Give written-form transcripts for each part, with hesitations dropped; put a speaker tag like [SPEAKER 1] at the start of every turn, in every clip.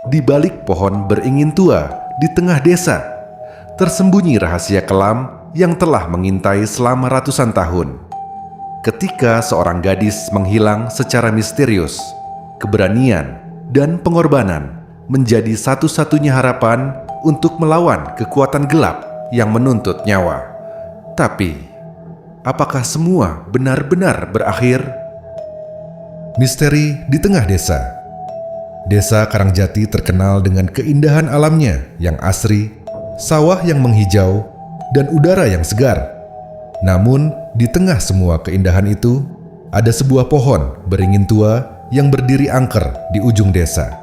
[SPEAKER 1] Di balik pohon beringin tua di tengah desa, tersembunyi rahasia kelam yang telah mengintai selama ratusan tahun. Ketika seorang gadis menghilang secara misterius, keberanian dan pengorbanan menjadi satu-satunya harapan untuk melawan kekuatan gelap yang menuntut nyawa. Tapi, apakah semua benar-benar berakhir? Misteri di tengah desa. Desa Karangjati terkenal dengan keindahan alamnya yang asri, sawah yang menghijau, dan udara yang segar. Namun, di tengah semua keindahan itu, ada sebuah pohon beringin tua yang berdiri angker di ujung desa.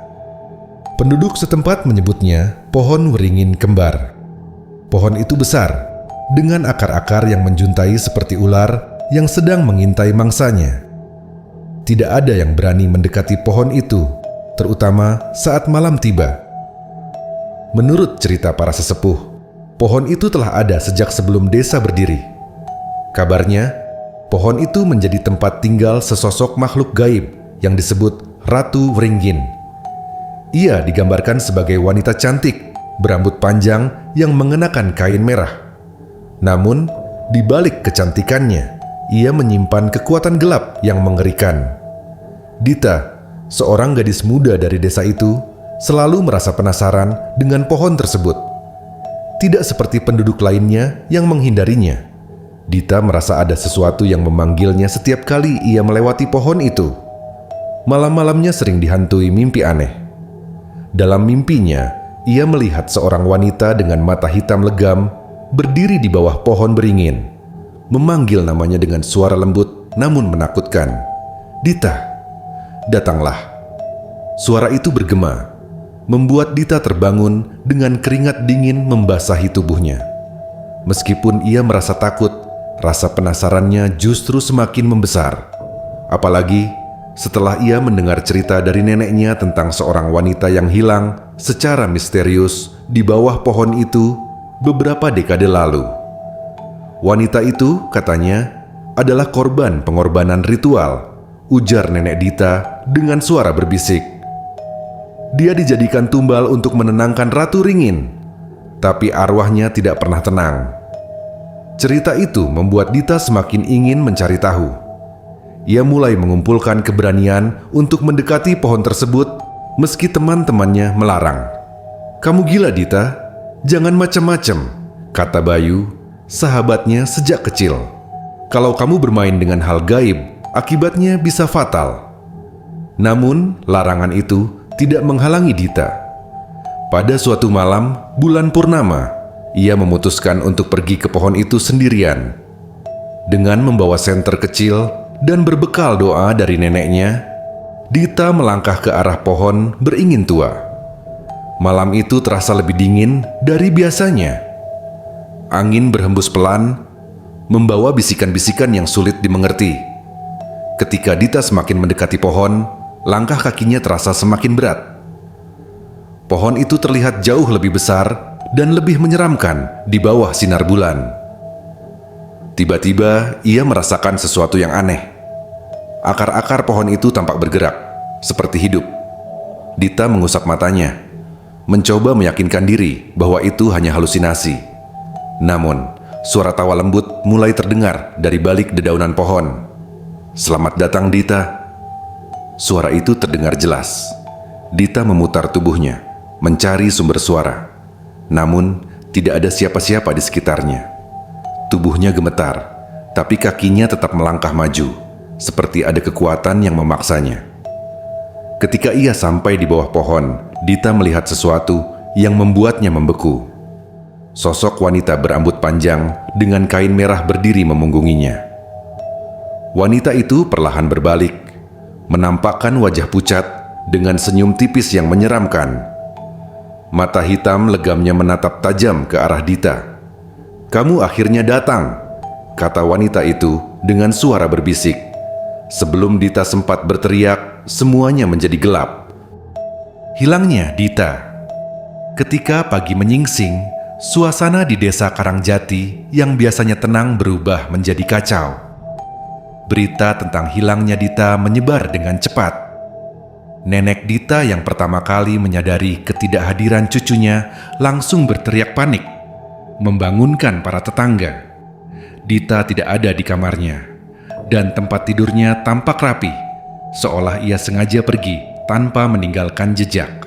[SPEAKER 1] Penduduk setempat menyebutnya pohon beringin kembar. Pohon itu besar, dengan akar-akar yang menjuntai seperti ular yang sedang mengintai mangsanya. Tidak ada yang berani mendekati pohon itu, terutama saat malam tiba. Menurut cerita para sesepuh, pohon itu telah ada sejak sebelum desa berdiri. Kabarnya, pohon itu menjadi tempat tinggal sesosok makhluk gaib yang disebut Ratu Wringgin. Ia digambarkan sebagai wanita cantik, berambut panjang yang mengenakan kain merah. Namun, di balik kecantikannya, ia menyimpan kekuatan gelap yang mengerikan. Dita, seorang gadis muda dari desa itu, selalu merasa penasaran dengan pohon tersebut. Tidak seperti penduduk lainnya yang menghindarinya. Dita merasa ada sesuatu yang memanggilnya setiap kali ia melewati pohon itu. Malam-malamnya sering dihantui mimpi aneh. Dalam mimpinya, ia melihat seorang wanita dengan mata hitam legam berdiri di bawah pohon beringin, memanggil namanya dengan suara lembut namun menakutkan. "Dita, datanglah." Suara itu bergema, membuat Dita terbangun dengan keringat dingin membasahi tubuhnya. Meskipun ia merasa takut, rasa penasarannya justru semakin membesar. Apalagi setelah ia mendengar cerita dari neneknya tentang seorang wanita yang hilang secara misterius di bawah pohon itu beberapa dekade lalu. Wanita itu, katanya, adalah korban pengorbanan ritual, ujar nenek Dita dengan suara berbisik. Dia dijadikan tumbal untuk menenangkan Ratu Wringgin, tapi arwahnya tidak pernah tenang. Cerita itu membuat Dita semakin ingin mencari tahu. Ia mulai mengumpulkan keberanian untuk mendekati pohon tersebut meski teman-temannya melarang. "Kamu gila, Dita, jangan macam-macam," kata Bayu, sahabatnya sejak kecil. "Kalau kamu bermain dengan hal gaib, akibatnya bisa fatal." Namun, larangan itu tidak menghalangi Dita. Pada suatu malam, bulan purnama, ia memutuskan untuk pergi ke pohon itu sendirian. Dengan membawa senter kecil dan berbekal doa dari neneknya, Dita melangkah ke arah pohon beringin tua. Malam itu terasa lebih dingin dari biasanya. Angin berhembus pelan, membawa bisikan-bisikan yang sulit dimengerti. Ketika Dita semakin mendekati pohon, langkah kakinya terasa semakin berat. Pohon itu terlihat jauh lebih besar dan lebih menyeramkan di bawah sinar bulan. Tiba-tiba, ia merasakan sesuatu yang aneh. Akar-akar pohon itu tampak bergerak, seperti hidup. Dita mengusap matanya, mencoba meyakinkan diri bahwa itu hanya halusinasi. Namun, suara tawa lembut mulai terdengar dari balik dedaunan pohon. "Selamat datang, Dita." Suara itu terdengar jelas. Dita memutar tubuhnya, mencari sumber suara. Namun, tidak ada siapa-siapa di sekitarnya. Tubuhnya gemetar, tapi kakinya tetap melangkah maju, seperti ada kekuatan yang memaksanya. Ketika ia sampai di bawah pohon, Dita melihat sesuatu yang membuatnya membeku. Sosok wanita berambut panjang dengan kain merah berdiri memunggunginya. Wanita itu perlahan berbalik, menampakkan wajah pucat dengan senyum tipis yang menyeramkan. Mata hitam legamnya menatap tajam ke arah Dita. "Kamu akhirnya datang," kata wanita itu dengan suara berbisik. Sebelum Dita sempat berteriak, semuanya menjadi gelap. Hilangnya Dita. Ketika pagi menyingsing, suasana di desa Karangjati yang biasanya tenang berubah menjadi kacau. Berita tentang hilangnya Dita menyebar dengan cepat. Nenek Dita yang pertama kali menyadari ketidakhadiran cucunya langsung berteriak panik, membangunkan para tetangga. Dita tidak ada di kamarnya, dan tempat tidurnya tampak rapi, seolah ia sengaja pergi tanpa meninggalkan jejak.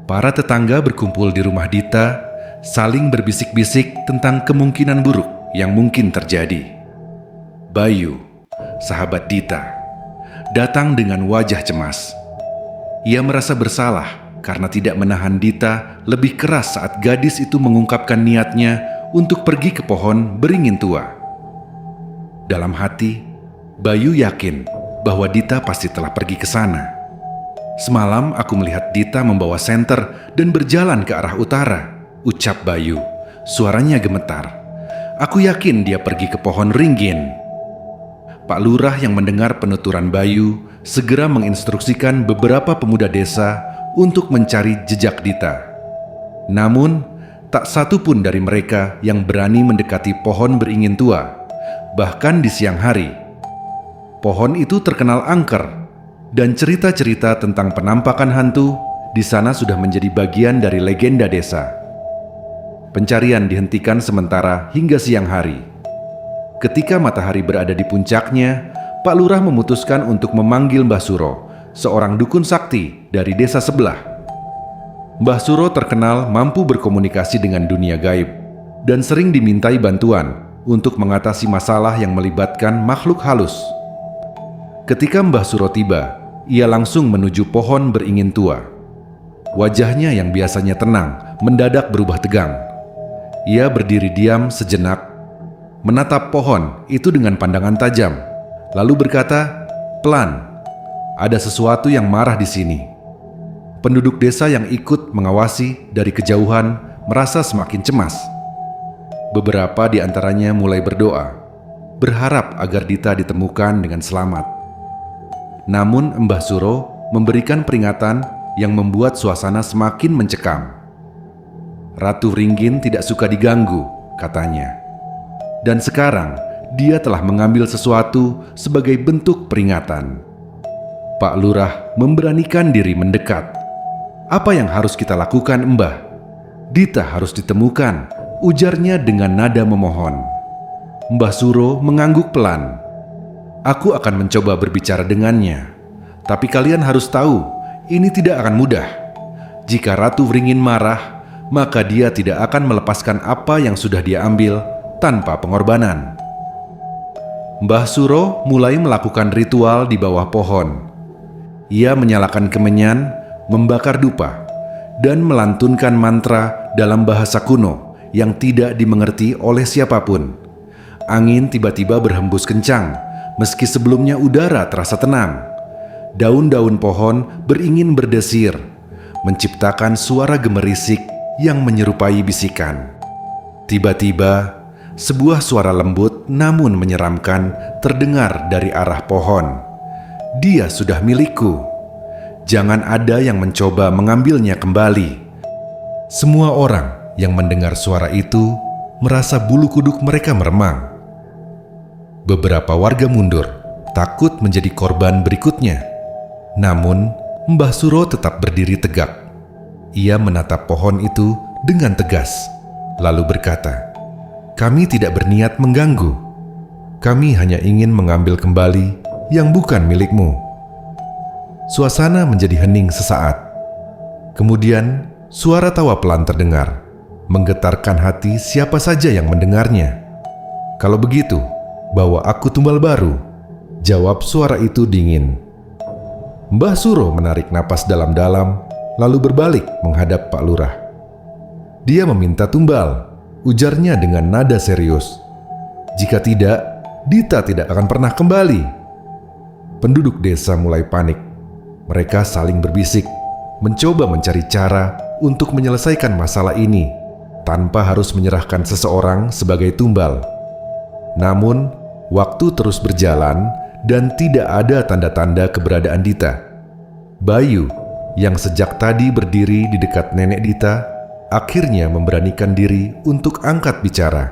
[SPEAKER 1] Para tetangga berkumpul di rumah Dita, saling berbisik-bisik tentang kemungkinan buruk yang mungkin terjadi. Bayu, sahabat Dita, datang dengan wajah cemas. Ia merasa bersalah karena tidak menahan Dita lebih keras saat gadis itu mengungkapkan niatnya untuk pergi ke pohon beringin tua. Dalam hati, Bayu yakin bahwa Dita pasti telah pergi ke sana. Semalam aku melihat Dita membawa senter dan berjalan ke arah utara, ucap Bayu. Suaranya gemetar. Aku yakin dia pergi ke pohon ringgin. Pak Lurah yang mendengar penuturan Bayu segera menginstruksikan beberapa pemuda desa untuk mencari jejak Dita. Namun, tak satu pun dari mereka yang berani mendekati pohon beringin tua. Bahkan di siang hari, pohon itu terkenal angker, dan cerita-cerita tentang penampakan hantu di sana sudah menjadi bagian dari legenda desa. Pencarian dihentikan sementara hingga siang hari. Ketika matahari berada di puncaknya, Pak Lurah memutuskan untuk memanggil Mbah Suro, seorang dukun sakti dari desa sebelah. Mbah Suro terkenal mampu berkomunikasi dengan dunia gaib dan sering dimintai bantuan untuk mengatasi masalah yang melibatkan makhluk halus. Ketika Mbah Suro tiba, ia langsung menuju pohon beringin tua. Wajahnya yang biasanya tenang mendadak berubah tegang. Ia berdiri diam sejenak, menatap pohon itu dengan pandangan tajam, lalu berkata, "Pelan, ada sesuatu yang marah di sini." Penduduk desa yang ikut mengawasi dari kejauhan merasa semakin cemas. Beberapa di antaranya mulai berdoa, berharap agar Dita ditemukan dengan selamat. Namun Mbah Suro memberikan peringatan yang membuat suasana semakin mencekam. Ratu Ringgin tidak suka diganggu, katanya. Dan sekarang dia telah mengambil sesuatu sebagai bentuk peringatan. Pak Lurah memberanikan diri mendekat. "Apa yang harus kita lakukan, Mbah?" "Dita harus ditemukan," ujarnya dengan nada memohon. Mbah Suro mengangguk pelan. "Aku akan mencoba berbicara dengannya. Tapi kalian harus tahu, ini tidak akan mudah. Jika Ratu Ringin marah, maka dia tidak akan melepaskan apa yang sudah dia ambil tanpa pengorbanan." Mbah Suro mulai melakukan ritual di bawah pohon. Ia menyalakan kemenyan, membakar dupa, dan melantunkan mantra dalam bahasa kuno yang tidak dimengerti oleh siapapun. Angin tiba-tiba berhembus kencang, meski sebelumnya udara terasa tenang. Daun-daun pohon beringin berdesir, menciptakan suara gemerisik yang menyerupai bisikan. Tiba-tiba, sebuah suara lembut namun menyeramkan terdengar dari arah pohon. "Dia sudah milikku. Jangan ada yang mencoba mengambilnya kembali." Semua orang yang mendengar suara itu merasa bulu kuduk mereka meremang. Beberapa warga mundur, takut menjadi korban berikutnya. Namun, Mbah Suro tetap berdiri tegak. Ia menatap pohon itu dengan tegas, lalu berkata, "Kami tidak berniat mengganggu. Kami hanya ingin mengambil kembali yang bukan milikmu." Suasana menjadi hening sesaat. Kemudian, suara tawa pelan terdengar, menggetarkan hati siapa saja yang mendengarnya. "Kalau begitu, bawa aku tumbal baru," jawab suara itu dingin. Mbah Suro menarik napas dalam-dalam, lalu berbalik menghadap Pak Lurah. "Dia meminta tumbal," ujarnya dengan nada serius. "Jika tidak, Dita tidak akan pernah kembali." Penduduk desa mulai panik. Mereka saling berbisik, mencoba mencari cara untuk menyelesaikan masalah ini tanpa harus menyerahkan seseorang sebagai tumbal. Namun, waktu terus berjalan dan tidak ada tanda-tanda keberadaan Dita. Bayu, yang sejak tadi berdiri di dekat nenek Dita, akhirnya memberanikan diri untuk angkat bicara.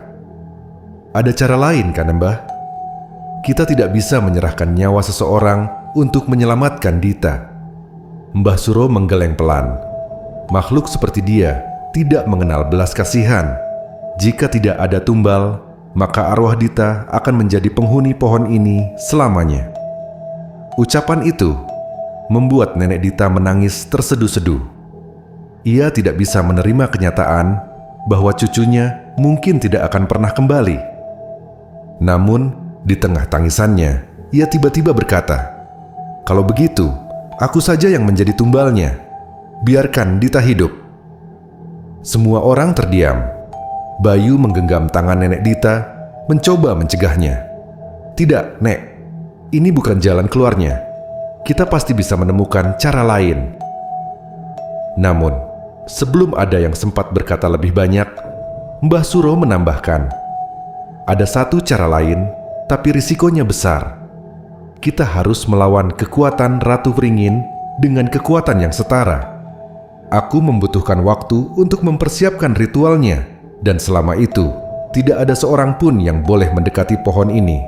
[SPEAKER 1] "Ada cara lain kan, Mbah? Kita tidak bisa menyerahkan nyawa seseorang untuk menyelamatkan Dita. Mbah Suro menggeleng pelan. Makhluk seperti dia tidak mengenal belas kasihan. Jika tidak ada tumbal, maka arwah Dita akan menjadi penghuni pohon ini selamanya. Ucapan itu membuat nenek Dita menangis terseduh-seduh. Ia tidak bisa menerima kenyataan bahwa cucunya mungkin tidak akan pernah kembali. Namun, di tengah tangisannya, ia tiba-tiba berkata, "Kalau begitu, aku saja yang menjadi tumbalnya. Biarkan Dita hidup." Semua orang terdiam. Bayu menggenggam tangan nenek Dita, mencoba mencegahnya. "Tidak, Nek. Ini bukan jalan keluarnya. Kita pasti bisa menemukan cara lain." Namun, sebelum ada yang sempat berkata lebih banyak, Mbah Suro menambahkan, "Ada satu cara lain, tapi risikonya besar. Kita harus melawan kekuatan Ratu Wringin dengan kekuatan yang setara. Aku membutuhkan waktu untuk mempersiapkan ritualnya, dan selama itu, tidak ada seorang pun yang boleh mendekati pohon ini."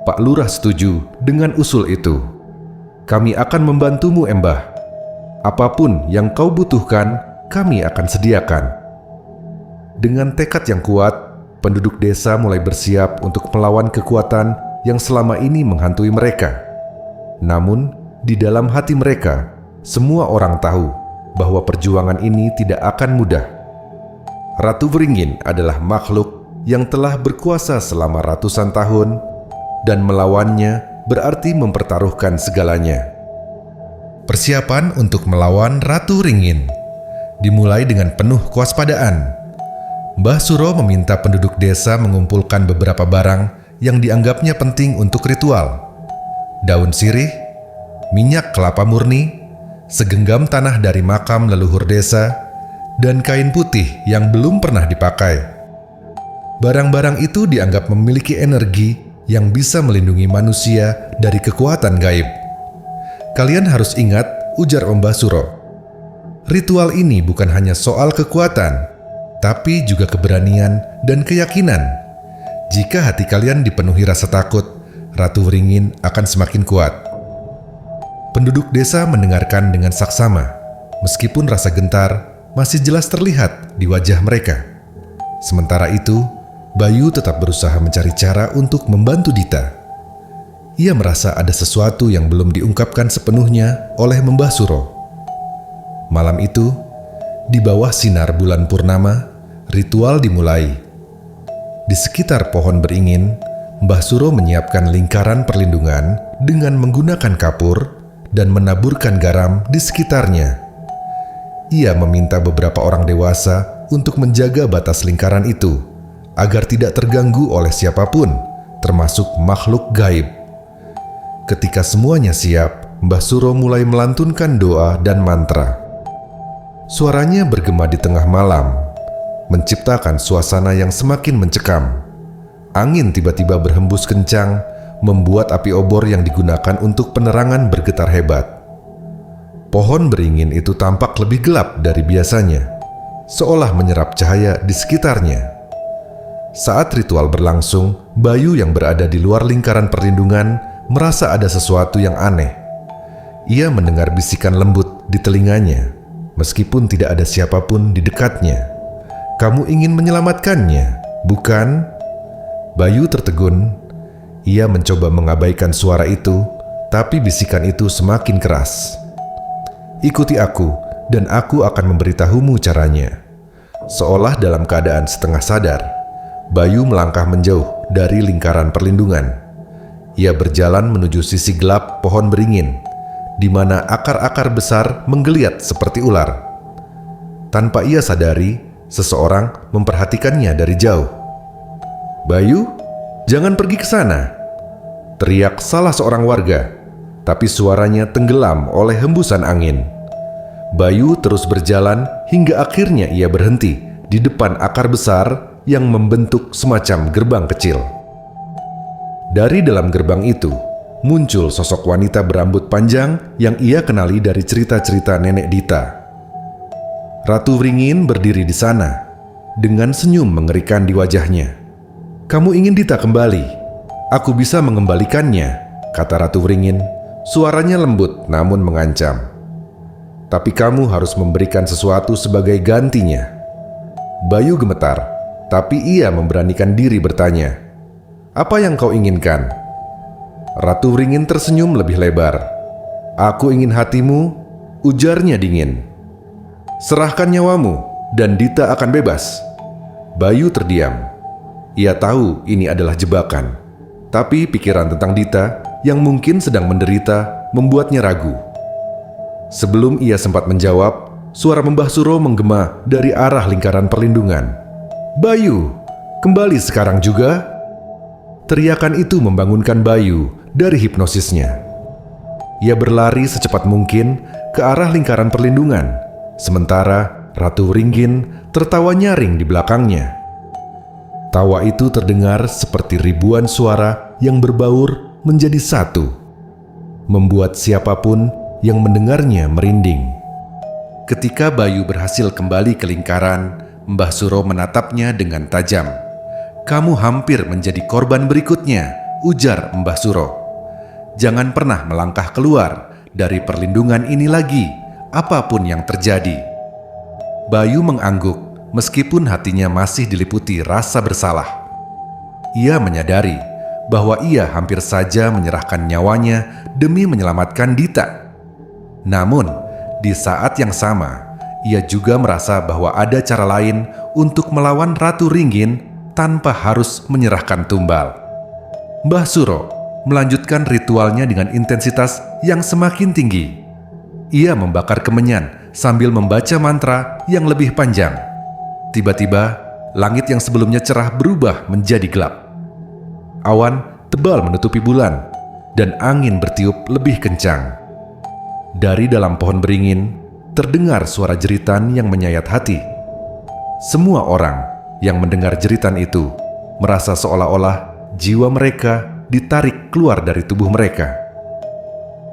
[SPEAKER 1] Pak Lurah setuju dengan usul itu. "Kami akan membantumu, Embah. Apapun yang kau butuhkan, kami akan sediakan." Dengan tekad yang kuat, penduduk desa mulai bersiap untuk melawan kekuatan yang selama ini menghantui mereka. Namun, di dalam hati mereka, semua orang tahu bahwa perjuangan ini tidak akan mudah. Ratu Wringin adalah makhluk yang telah berkuasa selama ratusan tahun, dan melawannya berarti mempertaruhkan segalanya. Persiapan untuk melawan Ratu Wringin dimulai dengan penuh kewaspadaan. Mbah Suro meminta penduduk desa mengumpulkan beberapa barang yang dianggapnya penting untuk ritual. Daun sirih, minyak kelapa murni, segenggam tanah dari makam leluhur desa, dan kain putih yang belum pernah dipakai. Barang-barang itu dianggap memiliki energi yang bisa melindungi manusia dari kekuatan gaib. "Kalian harus ingat," ujar Mbah Suro, "ritual ini bukan hanya soal kekuatan, tapi juga keberanian dan keyakinan. Jika hati kalian dipenuhi rasa takut, Ratu Wringin akan semakin kuat." Penduduk desa mendengarkan dengan saksama, meskipun rasa gentar masih jelas terlihat di wajah mereka. Sementara itu, Bayu tetap berusaha mencari cara untuk membantu Dita. Ia merasa ada sesuatu yang belum diungkapkan sepenuhnya oleh Mbah Suro. Malam itu, di bawah sinar bulan purnama, ritual dimulai. Di sekitar pohon beringin, Mbah Suro menyiapkan lingkaran perlindungan dengan menggunakan kapur dan menaburkan garam di sekitarnya. Ia meminta beberapa orang dewasa untuk menjaga batas lingkaran itu, agar tidak terganggu oleh siapapun, termasuk makhluk gaib. Ketika semuanya siap, Mbah Suro mulai melantunkan doa dan mantra. Suaranya bergema di tengah malam, menciptakan suasana yang semakin mencekam. Angin tiba-tiba berhembus kencang, membuat api obor yang digunakan untuk penerangan bergetar hebat. Pohon beringin itu tampak lebih gelap dari biasanya, seolah menyerap cahaya di sekitarnya. Saat ritual berlangsung, Bayu yang berada di luar lingkaran perlindungan merasa ada sesuatu yang aneh. Ia mendengar bisikan lembut di telinganya, meskipun tidak ada siapapun di dekatnya. "Kamu ingin menyelamatkannya, bukan?" Bayu tertegun. Ia mencoba mengabaikan suara itu, tapi bisikan itu semakin keras. "Ikuti aku, dan aku akan memberitahumu caranya." Seolah dalam keadaan setengah sadar, Bayu melangkah menjauh dari lingkaran perlindungan. Ia berjalan menuju sisi gelap pohon beringin, di mana akar-akar besar menggeliat seperti ular. Tanpa ia sadari, seseorang memperhatikannya dari jauh. "Bayu, jangan pergi ke sana!" teriak salah seorang warga, tapi suaranya tenggelam oleh hembusan angin. Bayu terus berjalan hingga akhirnya ia berhenti di depan akar besar yang membentuk semacam gerbang kecil. Dari dalam gerbang itu, muncul sosok wanita berambut panjang yang ia kenali dari cerita-cerita nenek Dita. Ratu Wringin berdiri di sana, dengan senyum mengerikan di wajahnya. "Kamu ingin Dita kembali? Aku bisa mengembalikannya," kata Ratu Wringin. Suaranya lembut namun mengancam. Tapi kamu harus memberikan sesuatu sebagai gantinya." Bayu gemetar, tapi ia memberanikan diri bertanya, "Apa yang kau inginkan?" Ratu Wringin tersenyum lebih lebar. "Aku ingin hatimu," ujarnya dingin. "Serahkan nyawamu dan Dita akan bebas." Bayu terdiam. Ia tahu ini adalah jebakan, tapi pikiran tentang Dita yang mungkin sedang menderita membuatnya ragu. Sebelum ia sempat menjawab, suara Mbah Suro menggema dari arah lingkaran perlindungan. "Bayu, kembali sekarang juga?" Teriakan itu membangunkan Bayu dari hipnosisnya. Ia berlari secepat mungkin ke arah lingkaran perlindungan, sementara Ratu Wringin tertawa nyaring di belakangnya. Tawa itu terdengar seperti ribuan suara yang berbaur menjadi satu, membuat siapapun yang mendengarnya merinding. Ketika Bayu berhasil kembali ke lingkaran, Mbah Suro menatapnya dengan tajam. "Kamu hampir menjadi korban berikutnya," ujar Mbah Suro. "Jangan pernah melangkah keluar dari perlindungan ini lagi, apapun yang terjadi." Bayu mengangguk meskipun hatinya masih diliputi rasa bersalah. Ia menyadari bahwa ia hampir saja menyerahkan nyawanya demi menyelamatkan Dita. Namun, di saat yang sama, ia juga merasa bahwa ada cara lain untuk melawan Ratu Wringin tanpa harus menyerahkan tumbal. Mbah Suro melanjutkan ritualnya dengan intensitas yang semakin tinggi. Ia membakar kemenyan sambil membaca mantra yang lebih panjang. Tiba-tiba, langit yang sebelumnya cerah berubah menjadi gelap. Awan tebal menutupi bulan, dan angin bertiup lebih kencang. Dari dalam pohon beringin, terdengar suara jeritan yang menyayat hati. Semua orang yang mendengar jeritan itu merasa seolah-olah jiwa mereka ditarik keluar dari tubuh mereka.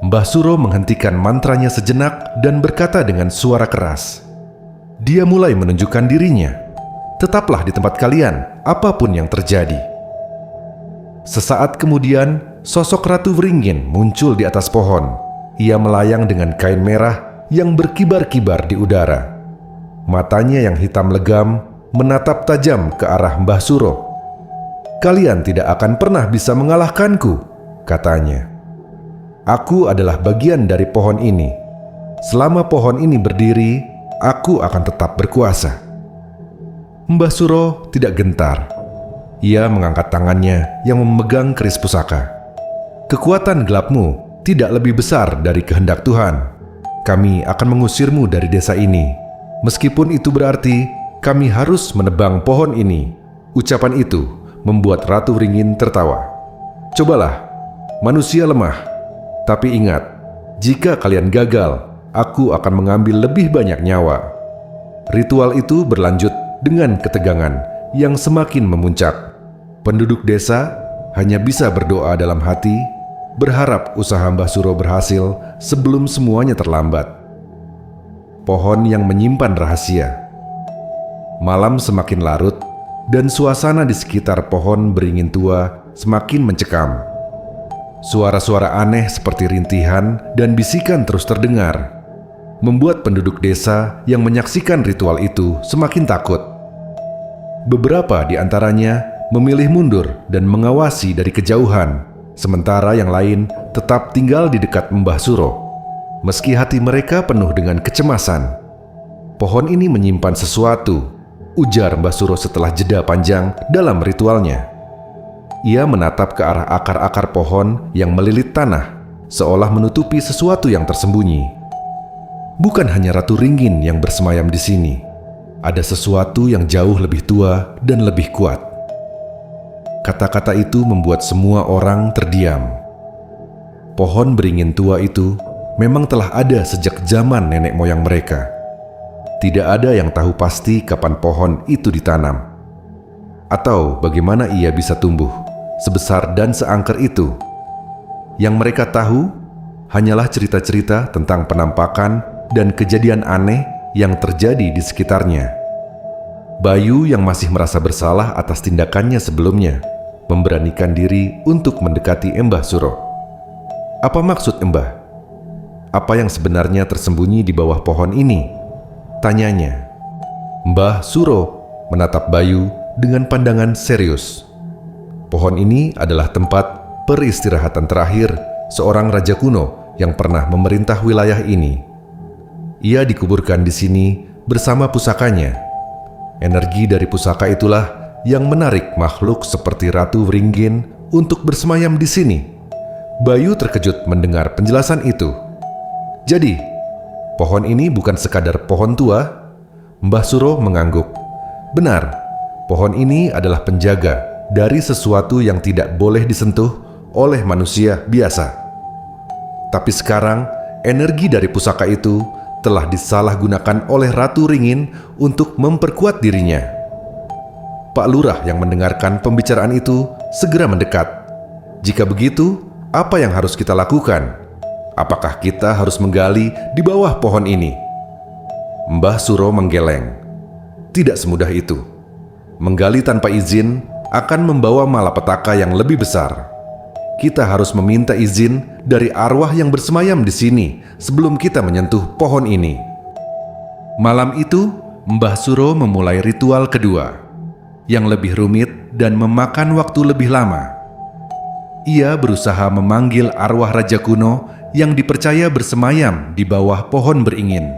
[SPEAKER 1] Mbah Suro menghentikan mantranya sejenak dan berkata dengan suara keras. Dia mulai menunjukkan dirinya. "Tetaplah di tempat kalian, apapun yang terjadi." Sesaat kemudian, sosok Ratu Wringin muncul di atas pohon. Ia melayang dengan kain merah yang berkibar-kibar di udara. Matanya yang hitam legam menatap tajam ke arah Mbah Suro. "Kalian tidak akan pernah bisa mengalahkanku," katanya. "Aku adalah bagian dari pohon ini. Selama pohon ini berdiri, aku akan tetap berkuasa." Mbah Suro tidak gentar. Ia mengangkat tangannya yang memegang keris pusaka. "Kekuatan gelapmu tidak lebih besar dari kehendak Tuhan. Kami akan mengusirmu dari desa ini. Meskipun itu berarti kami harus menebang pohon ini." Ucapan itu membuat Ratu Wringin tertawa. "Cobalah, manusia lemah. Tapi ingat, jika kalian gagal, aku akan mengambil lebih banyak nyawa." Ritual itu berlanjut dengan ketegangan yang semakin memuncak. Penduduk desa hanya bisa berdoa dalam hati, berharap usaha Mbah Suro berhasil sebelum semuanya terlambat. Pohon yang menyimpan rahasia. Malam semakin larut, dan suasana di sekitar pohon beringin tua semakin mencekam. Suara-suara aneh seperti rintihan dan bisikan terus terdengar, membuat penduduk desa yang menyaksikan ritual itu semakin takut. Beberapa di antaranya memilih mundur dan mengawasi dari kejauhan, sementara yang lain tetap tinggal di dekat Mbah Suro. Meski hati mereka penuh dengan kecemasan. "Pohon ini menyimpan sesuatu," ujar Mbah Suro setelah jeda panjang dalam ritualnya. Ia menatap ke arah akar-akar pohon yang melilit tanah, seolah menutupi sesuatu yang tersembunyi. Bukan hanya Ratu Wringin yang bersemayam di sini. Ada sesuatu yang jauh lebih tua dan lebih kuat. Kata-kata itu membuat semua orang terdiam. Pohon beringin tua itu memang telah ada sejak zaman nenek moyang mereka. Tidak ada yang tahu pasti kapan pohon itu ditanam, atau bagaimana ia bisa tumbuh sebesar dan seangker itu. Yang mereka tahu hanyalah cerita-cerita tentang penampakan dan kejadian aneh yang terjadi di sekitarnya. Bayu yang masih merasa bersalah atas tindakannya sebelumnya memberanikan diri untuk mendekati Mbah Suro. "Apa maksud Mbah? apa yang sebenarnya tersembunyi di bawah pohon ini? Tanyanya. Mbah Suro menatap Bayu dengan pandangan serius. Pohon ini adalah tempat peristirahatan terakhir seorang raja kuno yang pernah memerintah wilayah ini. Ia dikuburkan di sini bersama pusakanya. Energi dari pusaka itulah yang menarik makhluk seperti Ratu Wringgin untuk bersemayam di sini. Bayu terkejut mendengar penjelasan itu. Jadi, pohon ini bukan sekadar pohon tua? Mbah Suro mengangguk. Benar, pohon ini adalah penjaga dari sesuatu yang tidak boleh disentuh oleh manusia biasa. Tapi sekarang, energi dari pusaka itu telah disalahgunakan oleh Ratu Wringgin untuk memperkuat dirinya. Pak Lurah yang mendengarkan pembicaraan itu segera mendekat. Jika begitu, apa yang harus kita lakukan? Apakah kita harus menggali di bawah pohon ini? Mbah Suro menggeleng. Tidak semudah itu. Menggali tanpa izin akan membawa malapetaka yang lebih besar. Kita harus meminta izin dari arwah yang bersemayam di sini sebelum kita menyentuh pohon ini. Malam itu, Mbah Suro memulai ritual kedua, yang lebih rumit dan memakan waktu lebih lama. Ia berusaha memanggil arwah raja kuno yang dipercaya bersemayam di bawah pohon beringin.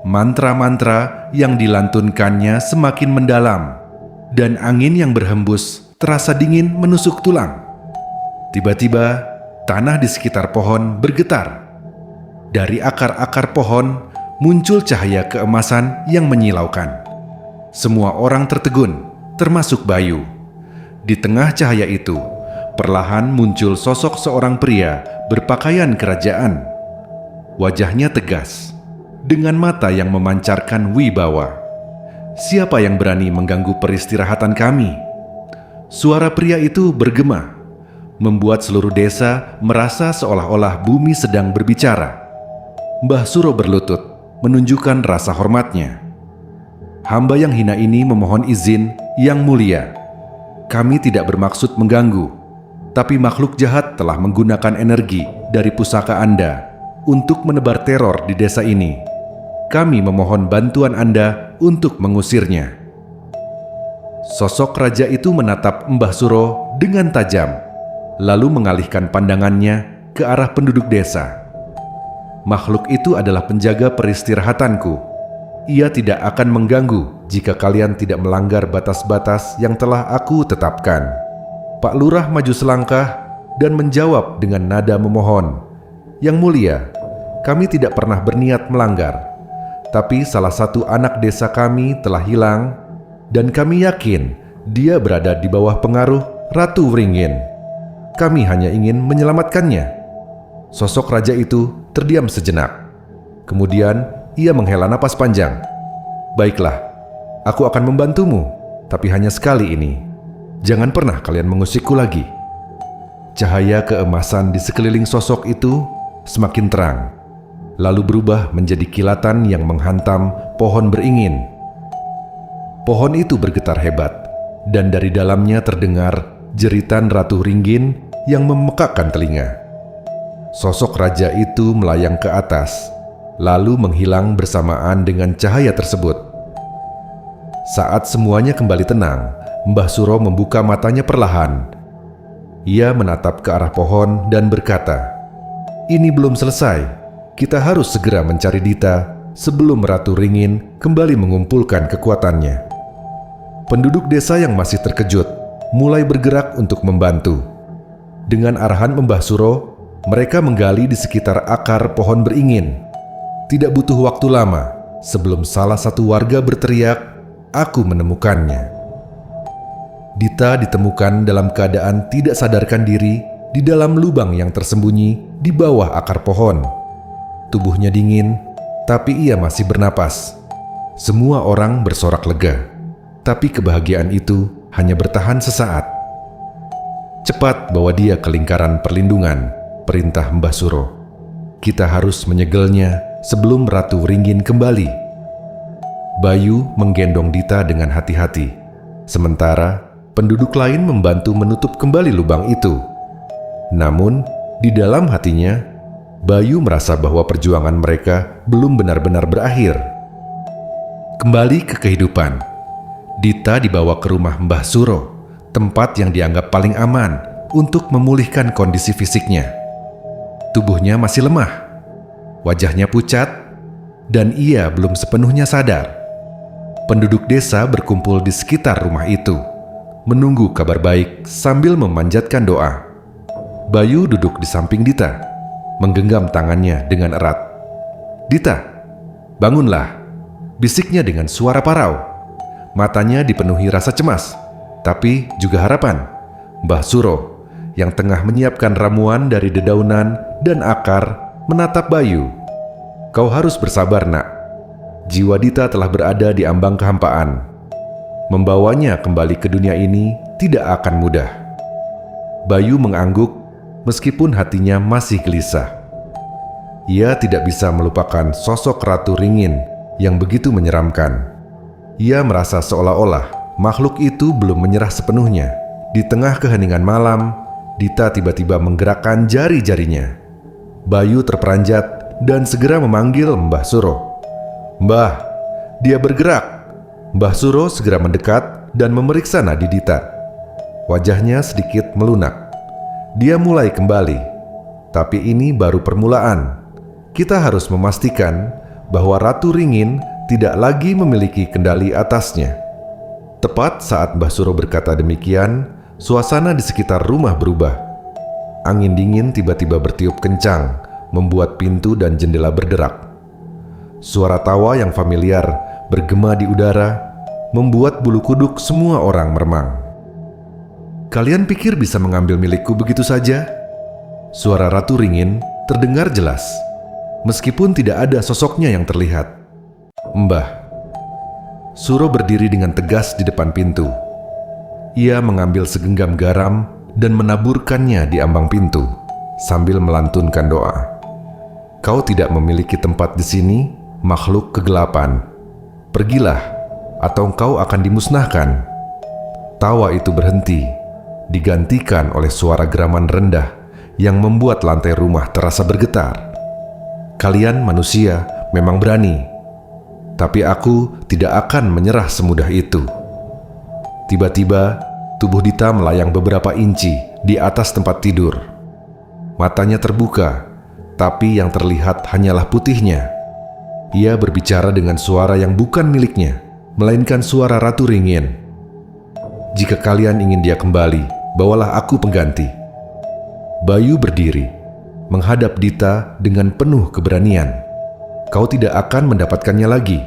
[SPEAKER 1] Mantra-mantra yang dilantunkannya semakin mendalam, dan angin yang berhembus terasa dingin menusuk tulang. Tiba-tiba, tanah di sekitar pohon bergetar. Dari akar-akar pohon muncul cahaya keemasan yang menyilaukan. Semua orang tertegun, termasuk Bayu. Di tengah cahaya itu, perlahan muncul sosok seorang pria berpakaian kerajaan. Wajahnya tegas, dengan mata yang memancarkan wibawa. Siapa yang berani mengganggu peristirahatan kami? Suara pria itu bergema, membuat seluruh desa merasa seolah-olah bumi sedang berbicara. Mbah Suro berlutut, menunjukkan rasa hormatnya. Hamba yang hina ini memohon izin yang mulia. Kami tidak bermaksud mengganggu, tapi makhluk jahat telah menggunakan energi dari pusaka Anda untuk menebar teror di desa ini. Kami memohon bantuan Anda untuk mengusirnya. Sosok raja itu menatap Mbah Suro dengan tajam, lalu mengalihkan pandangannya ke arah penduduk desa. Makhluk itu adalah penjaga peristirahatanku. Ia tidak akan mengganggu jika kalian tidak melanggar batas-batas yang telah aku tetapkan. Pak Lurah maju selangkah dan menjawab dengan nada memohon. Yang mulia, kami tidak pernah berniat melanggar. Tapi salah satu anak desa kami telah hilang dan kami yakin dia berada di bawah pengaruh Ratu Wringgin. Kami hanya ingin menyelamatkannya. Sosok raja itu terdiam sejenak. Kemudian ia menghela napas panjang. Baiklah, aku akan membantumu, tapi hanya sekali ini. Jangan pernah kalian mengusikku lagi. Cahaya keemasan di sekeliling sosok itu semakin terang, lalu berubah menjadi kilatan yang menghantam pohon beringin. Pohon itu bergetar hebat, dan dari dalamnya terdengar jeritan Ratu Wringgin yang memekakkan telinga. Sosok raja itu melayang ke atas, lalu menghilang bersamaan dengan cahaya tersebut. Saat semuanya kembali tenang, Mbah Suro membuka matanya perlahan. Ia menatap ke arah pohon dan berkata, "Ini belum selesai. Kita harus segera mencari Dita sebelum Ratu Wringgin kembali mengumpulkan kekuatannya." Penduduk desa yang masih terkejut mulai bergerak untuk membantu. Dengan arahan Mbah Suro, mereka menggali di sekitar akar pohon beringin. Tidak butuh waktu lama sebelum salah satu warga berteriak, "Aku menemukannya." Dita ditemukan dalam keadaan tidak sadarkan diri di dalam lubang yang tersembunyi di bawah akar pohon. Tubuhnya dingin, tapi ia masih bernapas. Semua orang bersorak lega, tapi kebahagiaan itu hanya bertahan sesaat. "Cepat bawa dia ke lingkaran perlindungan," perintah Mbah Suro. "Kita harus menyegelnya sebelum Ratu Wringgin kembali." Bayu menggendong Dita dengan hati-hati, sementara penduduk lain membantu menutup kembali lubang itu. Namun, di dalam hatinya, Bayu merasa bahwa perjuangan mereka belum benar-benar berakhir. Kembali ke kehidupan, Dita dibawa ke rumah Mbah Suro, tempat yang dianggap paling aman untuk memulihkan kondisi fisiknya. Tubuhnya masih lemah, wajahnya pucat, dan ia belum sepenuhnya sadar. Penduduk desa berkumpul di sekitar rumah itu, menunggu kabar baik sambil memanjatkan doa. Bayu duduk di samping Dita, menggenggam tangannya dengan erat. "Dita, bangunlah," bisiknya dengan suara parau. Matanya dipenuhi rasa cemas, tapi juga harapan. Mbah Suro, yang tengah menyiapkan ramuan dari dedaunan dan akar, menatap Bayu. "Kau harus bersabar, nak. Jiwa Dita telah berada di ambang kehampaan. Membawanya kembali ke dunia ini tidak akan mudah." Bayu mengangguk meskipun hatinya masih gelisah. Ia tidak bisa melupakan sosok Ratu Ringin yang begitu menyeramkan. Ia merasa seolah-olah makhluk itu belum menyerah sepenuhnya. Di tengah keheningan malam, Dita tiba-tiba menggerakkan jari-jarinya. Bayu terperanjat dan segera memanggil Mbah Suro. "Mbah, dia bergerak." Mbah Suro segera mendekat dan memeriksa nadi Dita. Wajahnya sedikit melunak. Dia mulai kembali, tapi ini baru permulaan. Kita harus memastikan bahwa Ratu Ringin tidak lagi memiliki kendali atasnya. Tepat saat Mbah Suro berkata demikian, suasana di sekitar rumah berubah. Angin dingin tiba-tiba bertiup kencang, membuat pintu dan jendela berderak. Suara tawa yang familiar bergema di udara, membuat bulu kuduk semua orang meremang. "Kalian pikir bisa mengambil milikku begitu saja?" Suara Ratu Ringin terdengar jelas, meskipun tidak ada sosoknya yang terlihat. "Mbah." Suro berdiri dengan tegas di depan pintu. Ia mengambil segenggam garam dan menaburkannya di ambang pintu, sambil melantunkan doa. "Kau tidak memiliki tempat di sini, makhluk kegelapan. Pergilah, atau kau akan dimusnahkan." Tawa itu berhenti, digantikan oleh suara geraman rendah yang membuat lantai rumah terasa bergetar. "Kalian manusia memang berani, tapi aku tidak akan menyerah semudah itu." Tiba-tiba, tubuh Dita melayang beberapa inci di atas tempat tidur. Matanya terbuka, tapi yang terlihat hanyalah putihnya. Ia berbicara dengan suara yang bukan miliknya, melainkan suara Ratu Ringin. "Jika kalian ingin dia kembali, bawalah aku pengganti." Bayu berdiri, menghadap Dita dengan penuh keberanian. "Kau tidak akan mendapatkannya lagi.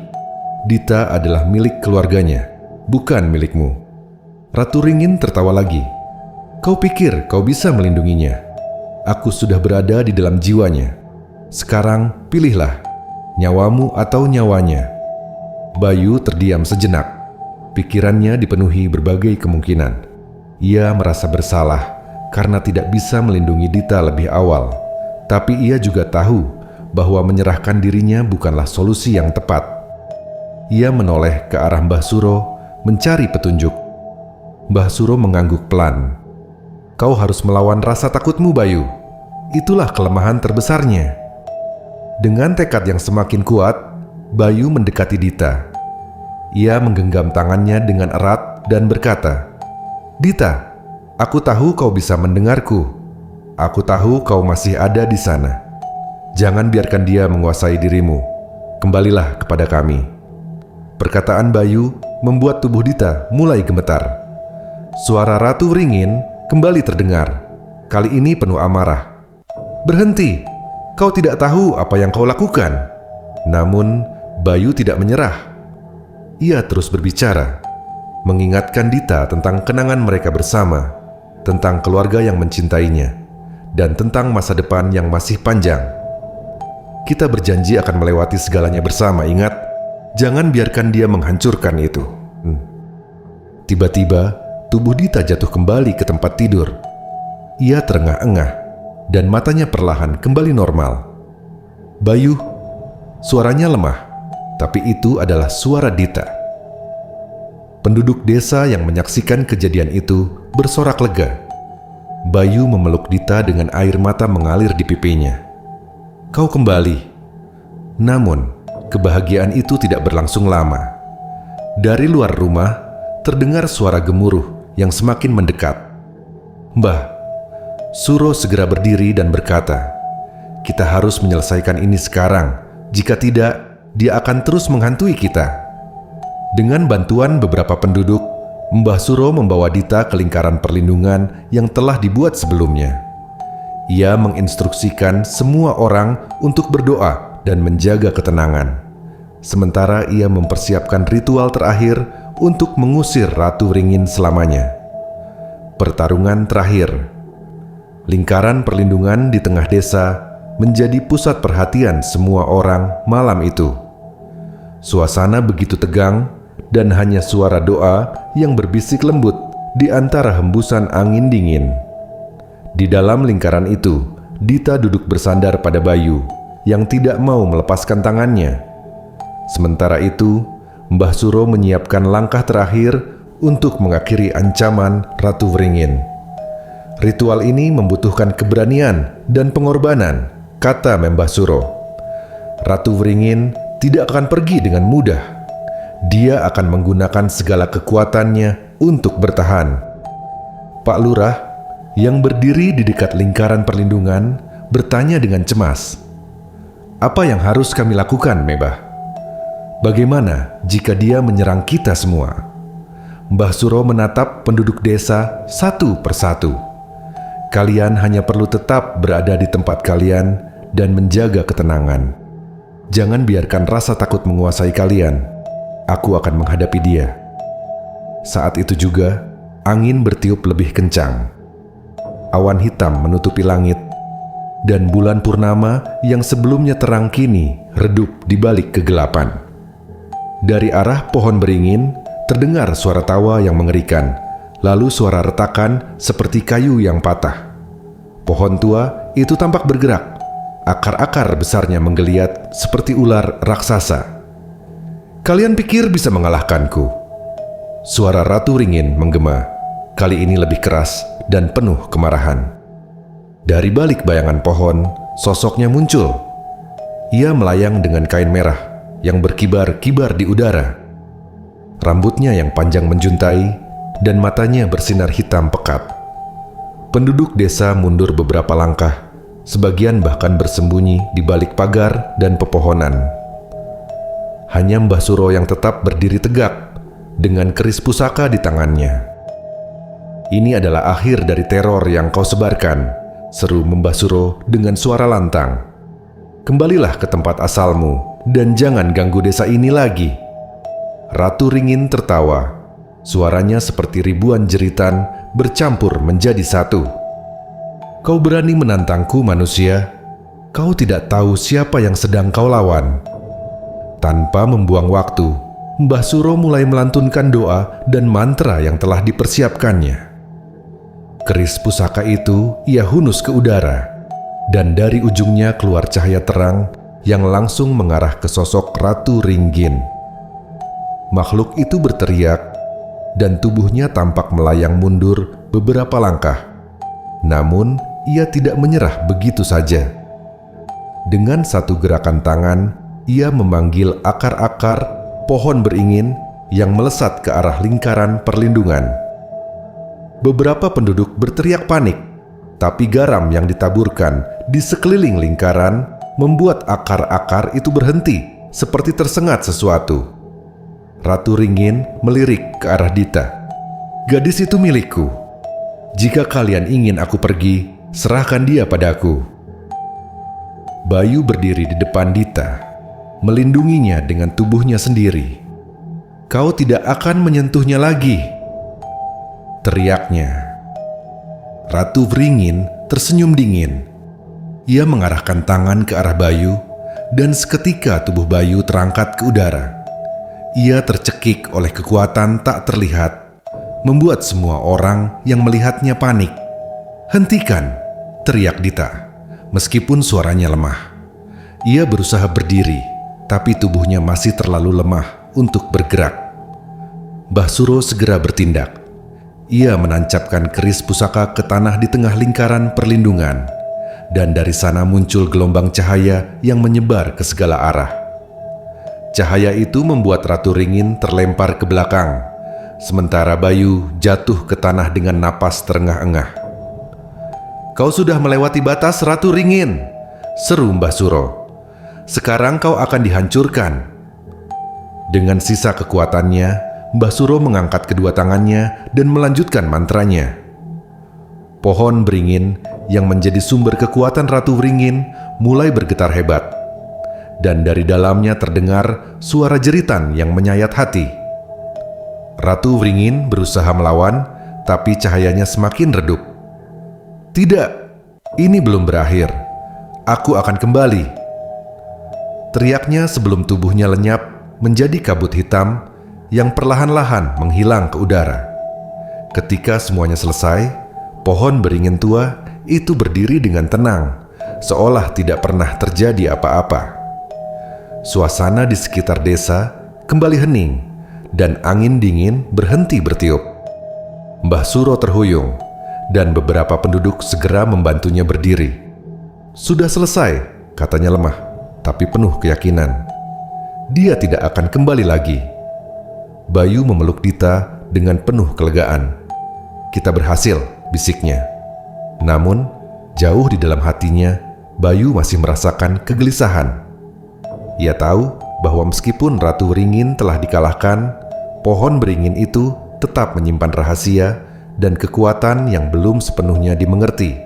[SPEAKER 1] Dita adalah milik keluarganya, bukan milikmu." Ratu Ringin tertawa lagi. "Kau pikir kau bisa melindunginya? Aku sudah berada di dalam jiwanya. Sekarang pilihlah, nyawamu atau nyawanya." Bayu terdiam sejenak. Pikirannya dipenuhi berbagai kemungkinan. Ia merasa bersalah karena tidak bisa melindungi Dita lebih awal. Tapi ia juga tahu bahwa menyerahkan dirinya bukanlah solusi yang tepat. Ia menoleh ke arah Mbah Suro, mencari petunjuk. Mbah Suro mengangguk pelan. "Kau harus melawan rasa takutmu, Bayu. Itulah kelemahan terbesarnya." Dengan tekad yang semakin kuat, Bayu mendekati Dita. Ia menggenggam tangannya dengan erat dan berkata, "Dita, aku tahu kau bisa mendengarku. Aku tahu kau masih ada di sana. Jangan biarkan dia menguasai dirimu. Kembalilah kepada kami." Perkataan Bayu membuat tubuh Dita mulai gemetar. Suara Ratu Ringin kembali terdengar, kali ini penuh amarah. "Berhenti! Kau tidak tahu apa yang kau lakukan." Namun, Bayu tidak menyerah. Ia terus berbicara, mengingatkan Dita tentang kenangan mereka bersama, tentang keluarga yang mencintainya, dan tentang masa depan yang masih panjang. "Kita berjanji akan melewati segalanya bersama, ingat? Jangan biarkan dia menghancurkan itu." Tiba-tiba, tubuh Dita jatuh kembali ke tempat tidur. Ia terengah-engah, dan matanya perlahan kembali normal. "Bayu," suaranya lemah, tapi itu adalah suara Dita. Penduduk desa yang menyaksikan kejadian itu bersorak lega. Bayu memeluk Dita dengan air mata mengalir di pipinya. Kau kembali. Namun, kebahagiaan itu tidak berlangsung lama. Dari luar rumah, terdengar suara gemuruh yang semakin mendekat. "Mbah." Suro segera berdiri dan berkata, "Kita harus menyelesaikan ini sekarang. Jika tidak, dia akan terus menghantui kita." Dengan bantuan beberapa penduduk, Mbah Suro membawa Dita ke lingkaran perlindungan yang telah dibuat sebelumnya. Ia menginstruksikan semua orang untuk berdoa dan menjaga ketenangan. Sementara ia mempersiapkan ritual terakhir untuk mengusir Ratu Ringin selamanya. Pertarungan terakhir. Lingkaran perlindungan di tengah desa menjadi pusat perhatian semua orang malam itu. Suasana begitu tegang dan hanya suara doa yang berbisik lembut di antara hembusan angin dingin. Di dalam lingkaran itu, Dita duduk bersandar pada Bayu yang tidak mau melepaskan tangannya. Sementara itu, Mbah Suro menyiapkan langkah terakhir untuk mengakhiri ancaman Ratu Wringin. "Ritual ini membutuhkan keberanian dan pengorbanan," kata Mbah Suro. "Ratu Wringin tidak akan pergi dengan mudah. Dia akan menggunakan segala kekuatannya untuk bertahan." Pak Lurah yang berdiri di dekat lingkaran perlindungan bertanya dengan cemas, "Apa yang harus kami lakukan, Mebah? Bagaimana jika dia menyerang kita semua?" Mbah Suro menatap penduduk desa satu persatu. "Kalian hanya perlu tetap berada di tempat kalian dan menjaga ketenangan. Jangan biarkan rasa takut menguasai kalian. Aku akan menghadapi dia." Saat itu juga, angin bertiup lebih kencang. Awan hitam menutupi langit, dan bulan purnama yang sebelumnya terang kini redup di balik kegelapan. Dari arah pohon beringin, terdengar suara tawa yang mengerikan, lalu suara retakan seperti kayu yang patah. Pohon tua itu tampak bergerak, akar-akar besarnya menggeliat seperti ular raksasa. "Kalian pikir bisa mengalahkanku?" Suara Ratu Ringin menggema, kali ini lebih keras dan penuh kemarahan. Dari balik bayangan pohon, sosoknya muncul. Ia melayang dengan kain merah yang berkibar-kibar di udara. Rambutnya yang panjang menjuntai dan matanya bersinar hitam pekat. Penduduk desa mundur beberapa langkah, sebagian bahkan bersembunyi di balik pagar dan pepohonan. Hanya Mbah Suro yang tetap berdiri tegak dengan keris pusaka di tangannya. "Ini adalah akhir dari teror yang kau sebarkan," seru Mbah Suro dengan suara lantang. "Kembalilah ke tempat asalmu dan jangan ganggu desa ini lagi." Ratu Ringin tertawa. Suaranya seperti ribuan jeritan bercampur menjadi satu. "Kau berani menantangku, manusia? Kau tidak tahu siapa yang sedang kau lawan." Tanpa membuang waktu, Mbah Suro mulai melantunkan doa dan mantra yang telah dipersiapkannya. Keris pusaka itu ia hunus ke udara, dan dari ujungnya keluar cahaya terang yang langsung mengarah ke sosok Ratu Ringgin. Makhluk itu berteriak, dan tubuhnya tampak melayang mundur beberapa langkah. Namun, ia tidak menyerah begitu saja. Dengan satu gerakan tangan, ia memanggil akar-akar pohon beringin yang melesat ke arah lingkaran perlindungan. Beberapa penduduk berteriak panik, tapi garam yang ditaburkan di sekeliling lingkaran membuat akar-akar itu berhenti seperti tersengat sesuatu. Ratu Ringin melirik ke arah Dita. "Gadis itu milikku. Jika kalian ingin aku pergi, serahkan dia padaku." Bayu berdiri di depan Dita, melindunginya dengan tubuhnya sendiri. "Kau tidak akan menyentuhnya lagi," teriaknya. Ratu Wringin tersenyum dingin. Ia mengarahkan tangan ke arah Bayu, dan seketika tubuh Bayu terangkat ke udara. Ia tercekik oleh kekuatan tak terlihat, membuat semua orang yang melihatnya panik. "Hentikan!" teriak Dita, meskipun suaranya lemah. Ia berusaha berdiri, tapi tubuhnya masih terlalu lemah untuk bergerak. Mbah Suro segera bertindak. Ia menancapkan keris pusaka ke tanah di tengah lingkaran perlindungan, dan dari sana muncul gelombang cahaya yang menyebar ke segala arah. Cahaya itu membuat Ratu Ringin terlempar ke belakang, sementara Bayu jatuh ke tanah dengan napas terengah-engah. "Kau sudah melewati batas, Ratu Ringin," seru Mbah Suro. "Sekarang kau akan dihancurkan." Dengan sisa kekuatannya, Mbah Suro mengangkat kedua tangannya dan melanjutkan mantranya. Pohon beringin yang menjadi sumber kekuatan Ratu Ringin mulai bergetar hebat. Dan dari dalamnya terdengar suara jeritan yang menyayat hati. Ratu Wringin berusaha melawan, tapi cahayanya semakin redup. "Tidak, ini belum berakhir. Aku akan kembali," teriaknya sebelum tubuhnya lenyap menjadi kabut hitam yang perlahan-lahan menghilang ke udara. Ketika semuanya selesai, pohon beringin tua itu berdiri dengan tenang, seolah tidak pernah terjadi apa-apa. Suasana di sekitar desa kembali hening dan angin dingin berhenti bertiup. Mbah Suro terhuyung dan beberapa penduduk segera membantunya berdiri. "Sudah selesai," katanya lemah, tapi penuh keyakinan. "Dia tidak akan kembali lagi." Bayu memeluk Dita dengan penuh kelegaan. "Kita berhasil," bisiknya. Namun, jauh di dalam hatinya, Bayu masih merasakan kegelisahan. Ia tahu bahwa meskipun Ratu Ringin telah dikalahkan, pohon beringin itu tetap menyimpan rahasia dan kekuatan yang belum sepenuhnya dimengerti.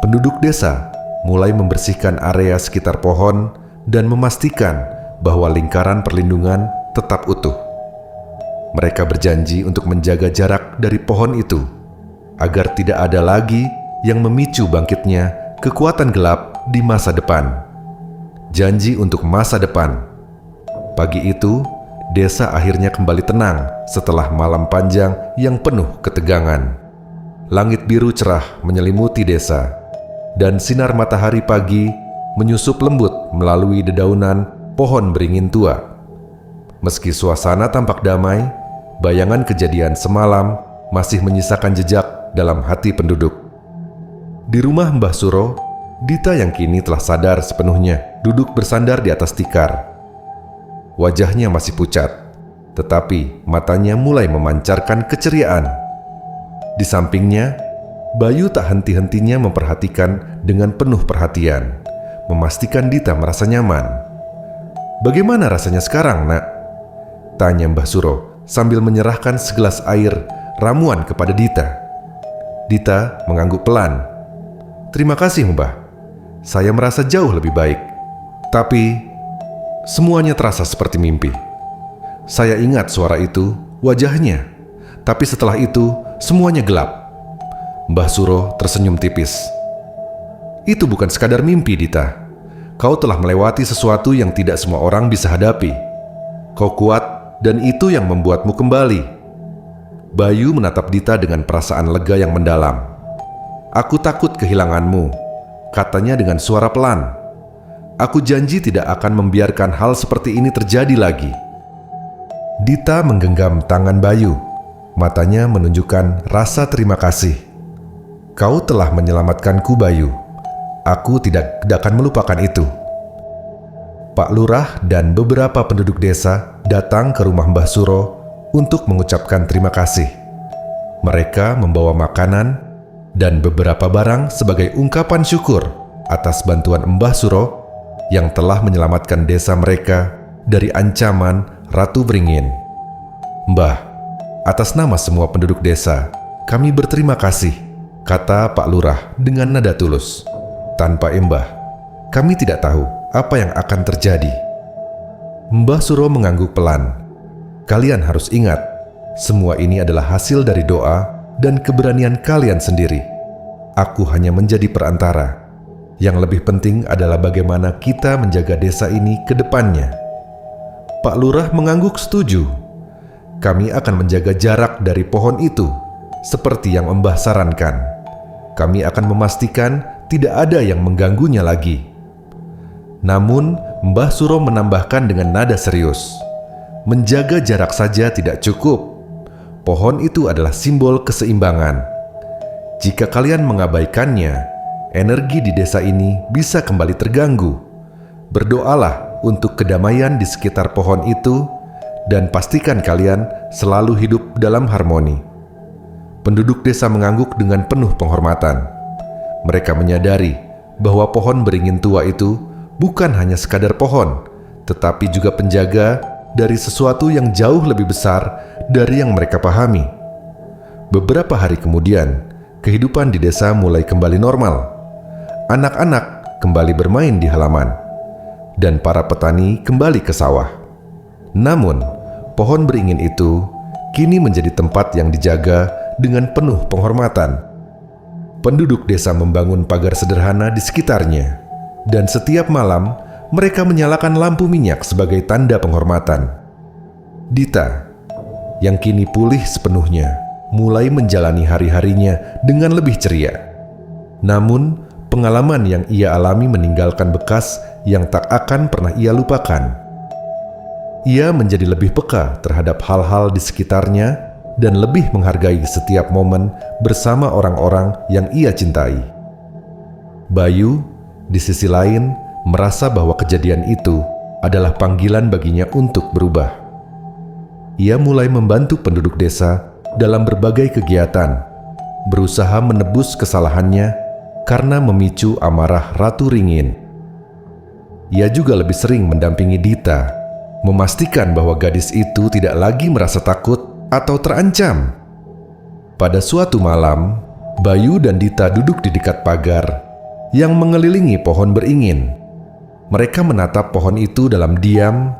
[SPEAKER 1] Penduduk desa mulai membersihkan area sekitar pohon dan memastikan bahwa lingkaran perlindungan tetap utuh. Mereka berjanji untuk menjaga jarak dari pohon itu, agar tidak ada lagi yang memicu bangkitnya kekuatan gelap di masa depan. Janji untuk masa depan. Pagi itu, desa akhirnya kembali tenang setelah malam panjang yang penuh ketegangan. Langit biru cerah menyelimuti desa, dan sinar matahari pagi menyusup lembut melalui dedaunan pohon beringin tua. Meski suasana tampak damai, bayangan kejadian semalam masih menyisakan jejak dalam hati penduduk. Di rumah Mbah Suro, Dita yang kini telah sadar sepenuhnya duduk bersandar di atas tikar. Wajahnya masih pucat, tetapi matanya mulai memancarkan keceriaan. Di sampingnya, Bayu tak henti-hentinya memperhatikan dengan penuh perhatian, memastikan Dita merasa nyaman. "Bagaimana rasanya sekarang, Nak?" tanya Mbah Suro sambil menyerahkan segelas air ramuan kepada Dita. Dita mengangguk pelan. "Terima kasih, Mbah. Saya merasa jauh lebih baik. Tapi semuanya terasa seperti mimpi. Saya ingat suara itu, wajahnya. Tapi setelah itu, semuanya gelap." Mbah Suro tersenyum tipis. "Itu bukan sekadar mimpi, Dita. Kau telah melewati sesuatu yang tidak semua orang bisa hadapi. Kau kuat, dan itu yang membuatmu kembali." Bayu menatap Dita dengan perasaan lega yang mendalam. "Aku takut kehilanganmu," katanya dengan suara pelan. "Aku janji tidak akan membiarkan hal seperti ini terjadi lagi." Dita menggenggam tangan Bayu. Matanya menunjukkan rasa terima kasih. "Kau telah menyelamatkanku, Bayu. Aku tidak akan melupakan itu." Pak Lurah dan beberapa penduduk desa datang ke rumah Mbah Suro untuk mengucapkan terima kasih. Mereka membawa makanan dan beberapa barang sebagai ungkapan syukur atas bantuan Mbah Suro yang telah menyelamatkan desa mereka dari ancaman Ratu Wringin. "Mbah, atas nama semua penduduk desa, kami berterima kasih," kata Pak Lurah dengan nada tulus. "Tanpa Mbah, kami tidak tahu apa yang akan terjadi." Mbah Suro mengangguk pelan. "Kalian harus ingat, semua ini adalah hasil dari doa dan keberanian kalian sendiri. Aku hanya menjadi perantara. Yang lebih penting adalah bagaimana kita menjaga desa ini ke depannya." Pak Lurah mengangguk setuju. "Kami akan menjaga jarak dari pohon itu, seperti yang Mbah sarankan. Kami akan memastikan tidak ada yang mengganggunya lagi." Namun, Mbah Suro menambahkan dengan nada serius, "Menjaga jarak saja tidak cukup. Pohon itu adalah simbol keseimbangan. Jika kalian mengabaikannya, energi di desa ini bisa kembali terganggu. Berdoalah untuk kedamaian di sekitar pohon itu dan pastikan kalian selalu hidup dalam harmoni. Penduduk desa mengangguk dengan penuh penghormatan. Mereka menyadari bahwa pohon beringin tua itu bukan hanya sekadar pohon, tetapi juga penjaga dari sesuatu yang jauh lebih besar dari yang mereka pahami. Beberapa hari kemudian, kehidupan di desa mulai kembali normal. Anak-anak kembali bermain di halaman, dan para petani kembali ke sawah. Namun, pohon beringin itu kini menjadi tempat yang dijaga dengan penuh penghormatan. Penduduk desa membangun pagar sederhana di sekitarnya, dan setiap malam mereka menyalakan lampu minyak sebagai tanda penghormatan. Dita, yang kini pulih sepenuhnya, mulai menjalani hari-harinya dengan lebih ceria. Namun, pengalaman yang ia alami meninggalkan bekas yang tak akan pernah ia lupakan. Ia menjadi lebih peka terhadap hal-hal di sekitarnya dan lebih menghargai setiap momen bersama orang-orang yang ia cintai. Bayu, di sisi lain, merasa bahwa kejadian itu adalah panggilan baginya untuk berubah. Ia mulai membantu penduduk desa dalam berbagai kegiatan, berusaha menebus kesalahannya karena memicu amarah Ratu Ringin. Ia juga lebih sering mendampingi Dita, memastikan bahwa gadis itu tidak lagi merasa takut atau terancam. Pada suatu malam, Bayu dan Dita duduk di dekat pagar yang mengelilingi pohon beringin. Mereka menatap pohon itu dalam diam,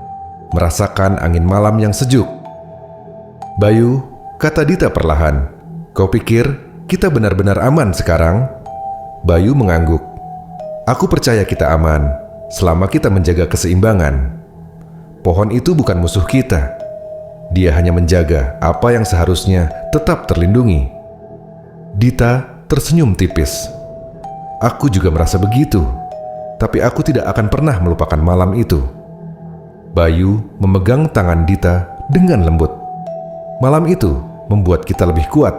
[SPEAKER 1] merasakan angin malam yang sejuk. "Bayu," kata Dita perlahan, "kau pikir kita benar-benar aman sekarang?" Bayu mengangguk. "Aku percaya kita aman, selama kita menjaga keseimbangan. Pohon itu bukan musuh kita. Dia hanya menjaga apa yang seharusnya tetap terlindungi." Dita tersenyum tipis. "Aku juga merasa begitu. Tapi aku tidak akan pernah melupakan malam itu." Bayu memegang tangan Dita dengan lembut. "Malam itu membuat kita lebih kuat.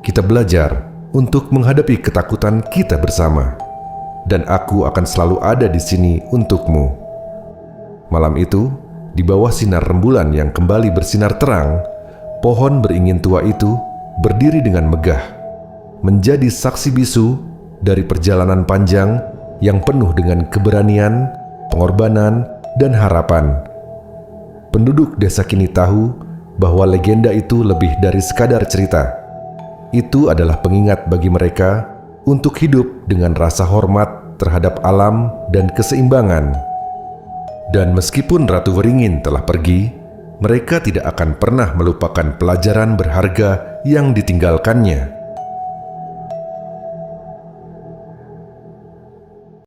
[SPEAKER 1] Kita belajar untuk menghadapi ketakutan kita bersama. Dan aku akan selalu ada di sini untukmu." Malam itu, di bawah sinar rembulan yang kembali bersinar terang, pohon beringin tua itu berdiri dengan megah, menjadi saksi bisu dari perjalanan panjang yang penuh dengan keberanian, pengorbanan, dan harapan. Penduduk desa kini tahu bahwa legenda itu lebih dari sekadar cerita. Itu adalah pengingat bagi mereka untuk hidup dengan rasa hormat terhadap alam dan keseimbangan. Dan meskipun Ratu Beringin telah pergi, mereka tidak akan pernah melupakan pelajaran berharga yang ditinggalkannya.